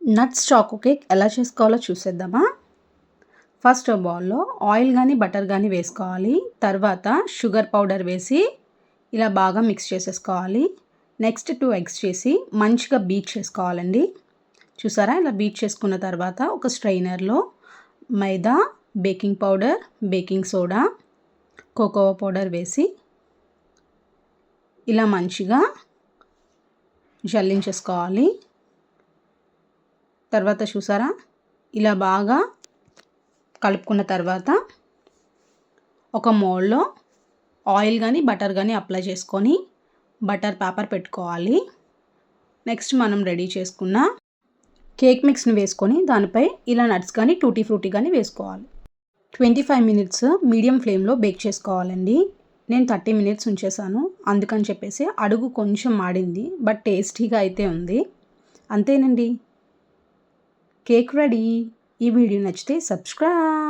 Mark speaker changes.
Speaker 1: Nuts choco cake ఎలా చేసుకోవాలో చూసేద్దామా? ఫస్ట్ బౌల్‌లో ఆయిల్ గానీ, బటర్ గానీ వేసుకోవాలి. తర్వాత షుగర్ పౌడర్ వేసి ఇలా బాగా మిక్స్ చేసేసుకోవాలి. నెక్స్ట్ 2 ఎగ్స్ చేసి మంచిగా బీట్ చేసుకోవాలండి. చూసారా? ఇలా బీట్ చేసుకున్న తర్వాత ఒక స్ట్రైనర్‌లో మైదా, baking powder, baking soda, cocoa powder వేసి ఇలా మంచిగా జల్లించేసుకోవాలి. తర్వాత చూసారా? ఇలా బాగా కలుపుకున్న తర్వాత ఒక మౌల్డ్‌లో ఆయిల్ గానీ, బటర్ గానీ అప్లై చేసుకొని బటర్ పేపర్ పెట్టుకోవాలి. నెక్స్ట్ మనం రెడీ చేసుకున్న కేక్ మిక్స్‌ని వేసుకొని దానిపై ఇలా నట్స్ గానీ, టూటీ ఫ్రూటీ గానీ వేసుకోవాలి. 25 మినిట్స్ మీడియం ఫ్లేమ్‌లో బేక్ చేసుకోవాలండి. నేను 30 మినిట్స్ ఉంచేసాను. అందుకని చెప్పేసి అడుగు కొంచెం మాడింది. బట్ టేస్టీగా అయితే ఉంది. అంతేనండి. Cake ready. ఈ వీడియో నచ్చితే సబ్స్క్రైబ్.